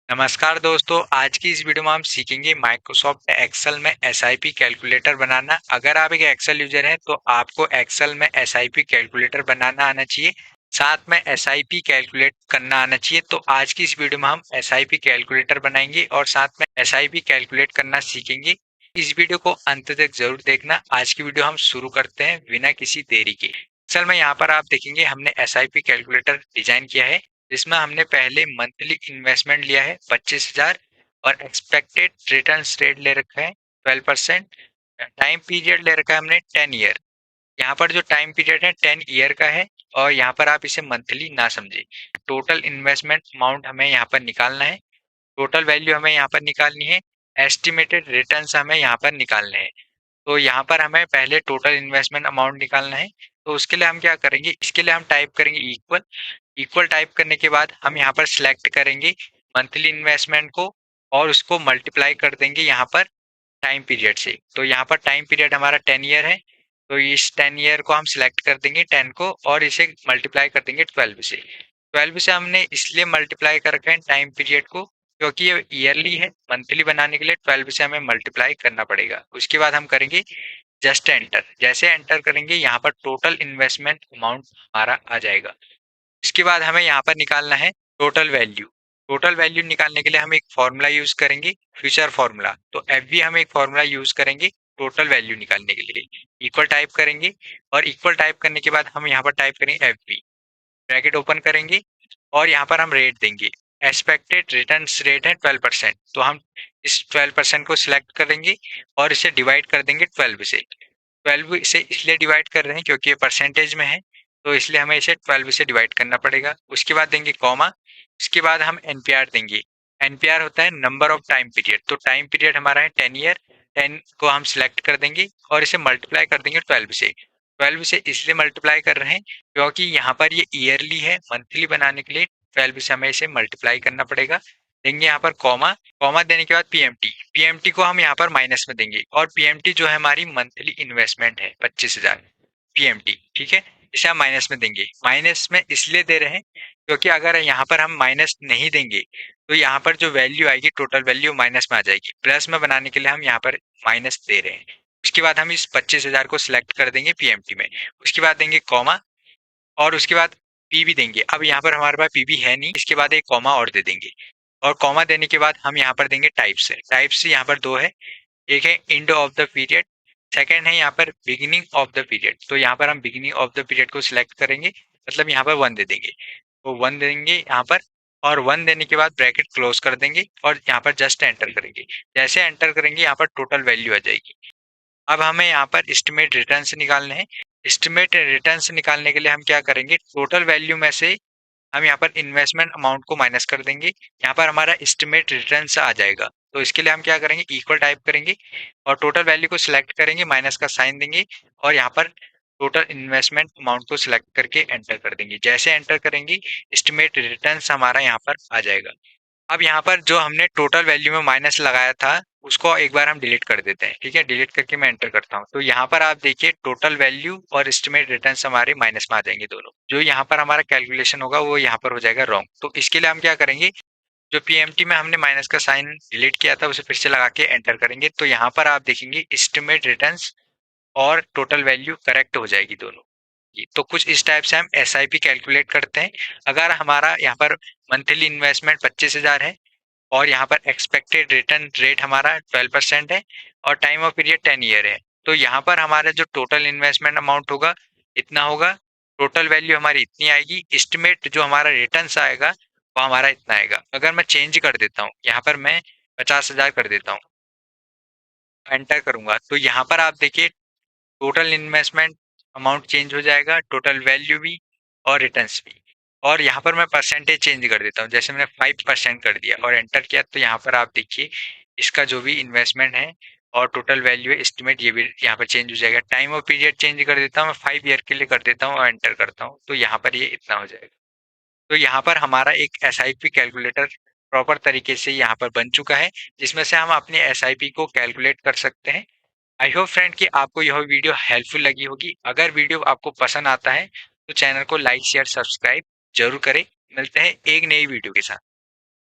नमस्कार दोस्तों, आज की इस वीडियो में हम सीखेंगे माइक्रोसॉफ्ट एक्सेल में एसआईपी कैलकुलेटर बनाना। अगर आप एक एक्सेल यूजर हैं तो आपको एक्सेल में एसआईपी कैलकुलेटर बनाना आना चाहिए, साथ में एसआईपी कैलकुलेट करना आना चाहिए। तो आज की इस वीडियो में हम एसआईपी कैलकुलेटर बनाएंगे और साथ में एसआईपी कैलकुलेट करना सीखेंगे। इस वीडियो को अंत तक जरूर देखना। आज की वीडियो हम शुरू करते हैं बिना किसी देरी के। एक्सेल में यहाँ पर आप देखेंगे हमने एसआईपी कैलकुलेटर डिजाइन किया है, जिसमें हमने पहले मंथली इन्वेस्टमेंट लिया है 25,000 और एक्सपेक्टेड रिटर्न रेट ले रखा है 12%। टाइम पीरियड ले रखा है हमने 10 ईयर। यहाँ पर जो टाइम पीरियड है 10 ईयर का है और यहाँ पर आप इसे मंथली ना समझे। टोटल इन्वेस्टमेंट अमाउंट हमें यहाँ पर निकालना है, टोटल वैल्यू हमें यहाँ पर निकालनी है, एस्टिमेटेड रिटर्न्स हमें यहाँ पर निकालने हैं। तो यहाँ पर हमें पहले टोटल इन्वेस्टमेंट अमाउंट निकालना है। तो उसके लिए हम क्या करेंगे, इसके लिए हम टाइप करेंगे इक्वल। इक्वल टाइप करने के बाद हम यहाँ पर सिलेक्ट करेंगे मंथली इन्वेस्टमेंट को और उसको मल्टीप्लाई कर देंगे यहाँ पर टाइम पीरियड से। तो यहाँ पर टाइम पीरियड हमारा 10 ईयर है, तो इस 10 ईयर को हम सिलेक्ट कर देंगे 10 को और इसे मल्टीप्लाई कर देंगे 12 से। 12 से हमने इसलिए मल्टीप्लाई कर रखा है टाइम पीरियड को क्योंकि ये ईयरली है, मंथली बनाने के लिए 12 से हमें मल्टीप्लाई करना पड़ेगा। उसके बाद हम करेंगे जस्ट एंटर। जैसे एंटर करेंगे यहाँ पर टोटल इन्वेस्टमेंट अमाउंट हमारा आ जाएगा। इसके बाद हमें यहाँ पर निकालना है टोटल वैल्यू। टोटल वैल्यू निकालने के लिए हम एक फॉर्मूला यूज करेंगे, फ्यूचर फॉर्मूला। तो एफ हम एक फॉर्मूला यूज करेंगे टोटल वैल्यू निकालने के लिए। इक्वल टाइप करेंगे और इक्वल टाइप करने के बाद हम यहाँ पर टाइप करेंगे एफ ब्रैकेट ओपन करेंगे और यहाँ पर हम रेट देंगे। एक्सपेक्टेड रिटर्न रेट है 12%, तो हम इस 12% को सिलेक्ट करेंगे और इसे डिवाइड कर देंगे 12 से। 12 से इसलिए डिवाइड कर रहे हैं क्योंकि ये परसेंटेज में है, तो इसलिए हमें इसे 12 से डिवाइड करना पड़ेगा। उसके बाद देंगे कॉमा, उसके बाद हम एनपीआर देंगे। एनपीआर होता है नंबर ऑफ टाइम पीरियड, तो टाइम पीरियड हमारा है 10 ईयर। 10 को हम सिलेक्ट कर देंगे और इसे मल्टीप्लाई कर देंगे 12 से। 12 से इसलिए मल्टीप्लाई कर रहे हैं क्योंकि यहाँ पर ये ईयरली है, मंथली बनाने के लिए 12 से हमें इसे मल्टीप्लाई करना पड़ेगा। देंगे यहाँ पर कॉमा, कॉमा देने के बाद पीएमटी। पीएमटी को हम यहाँ पर माइनस में देंगे और पीएमटी जो है हमारी मंथली इन्वेस्टमेंट है 25,000 पीएमटी, ठीक है। इसे हम माइनस में देंगे। माइनस में इसलिए दे रहे हैं क्योंकि अगर यहाँ पर हम माइनस नहीं देंगे तो यहाँ पर जो वैल्यू आएगी टोटल वैल्यू माइनस में आ जाएगी। प्लस में बनाने के लिए हम यहाँ पर माइनस दे रहे हैं। उसके बाद हम इस 25,000 को सिलेक्ट कर देंगे पीएमटी में। उसके बाद देंगे कॉमा और उसके बाद पीवी देंगे। अब यहाँ पर हमारे पास पीवी है नहीं, इसके बाद एक कॉमा और दे देंगे और कॉमा देने के बाद हम यहाँ पर देंगे टाइप्स। टाइप्स यहाँ पर दो है, एक है end of the period, second है यहाँ पर बिगिनिंग ऑफ द पीरियड। तो यहाँ पर हम बिगिनिंग ऑफ द पीरियड को सिलेक्ट करेंगे, मतलब यहाँ पर 1 दे देंगे। तो 1 देंगे यहाँ पर और 1 देने के बाद ब्रैकेट क्लोज कर देंगे और यहाँ पर जस्ट एंटर करेंगे। जैसे एंटर करेंगे यहाँ पर टोटल वैल्यू आ जाएगी। अब हमें यहाँ पर एस्टिमेट रिटर्न्स निकालने हैं। एस्टिमेट रिटर्न्स निकालने के लिए हम क्या करेंगे, टोटल वैल्यू में से हम यहाँ पर इन्वेस्टमेंट अमाउंट को माइनस कर देंगे। यहाँ पर हमारा एस्टिमेट रिटर्न्स आ जाएगा। तो इसके लिए हम क्या करेंगे, इक्वल टाइप करेंगे और टोटल वैल्यू को सिलेक्ट करेंगे, माइनस का साइन देंगे और यहाँ पर टोटल इन्वेस्टमेंट अमाउंट को सिलेक्ट करके एंटर कर देंगे। जैसे एंटर करेंगे एस्टिमेट रिटर्न्स हमारा यहाँ पर आ जाएगा। अब यहाँ पर जो हमने टोटल वैल्यू में माइनस लगाया था उसको एक बार हम डिलीट कर देते हैं, ठीक है। डिलीट करके मैं एंटर करता हूँ तो यहाँ पर आप देखिए टोटल वैल्यू और एस्टिमेट रिटर्न्स हमारे माइनस में आ जाएंगे दोनों। जो यहाँ पर हमारा कैलकुलेशन होगा वो यहाँ पर हो जाएगा रॉन्ग। तो इसके लिए हम क्या करेंगे, जो पीएमटी में हमने माइनस का साइन डिलीट किया था उसे फिर से लगा के एंटर करेंगे। तो यहाँ पर आप देखेंगे एस्टिमेट रिटर्न्स और टोटल वैल्यू करेक्ट हो जाएगी दोनों। जी, तो कुछ इस टाइप से हम एसआईपी कैलकुलेट करते हैं। अगर हमारा यहाँ पर मंथली इन्वेस्टमेंट 25,000 है और यहाँ पर एक्सपेक्टेड रिटर्न रेट हमारा 12% है और टाइम ऑफ पीरियड 10 ईयर है, तो यहाँ पर हमारा जो टोटल इन्वेस्टमेंट अमाउंट होगा इतना होगा, टोटल वैल्यू हमारी इतनी आएगी, एस्टिमेट जो हमारा रिटर्न आएगा वो हमारा इतना आएगा। अगर मैं चेंज कर देता हूँ, यहाँ पर मैं 50,000 कर देता हूँ, एंटर करूंगा, तो यहाँ पर आप देखिए टोटल इन्वेस्टमेंट अमाउंट चेंज हो जाएगा, टोटल वैल्यू भी और रिटर्न्स भी। और यहाँ पर मैं परसेंटेज चेंज कर देता हूँ, जैसे मैंने 5% कर दिया और एंटर किया, तो यहाँ पर आप देखिए इसका जो भी इन्वेस्टमेंट है और टोटल वैल्यू है एस्टिमेट ये भी यहाँ पर चेंज हो जाएगा। टाइम और पीरियड चेंज कर देता हूँ मैं, 5 ईयर के लिए कर देता हूँ और एंटर करता हूँ, तो यहाँ पर ये इतना हो जाएगा। तो यहाँ पर हमारा एक एसआईपी कैलकुलेटर प्रॉपर तरीके से यहाँ पर बन चुका है, जिसमें से हम अपनी एसआईपी को कैलकुलेट कर सकते हैं। आई होप फ्रेंड कि आपको यह वीडियो हेल्पफुल लगी होगी। अगर वीडियो आपको पसंद आता है तो चैनल को लाइक शेयर सब्सक्राइब जरूर करें। मिलते हैं एक नई वीडियो के साथ।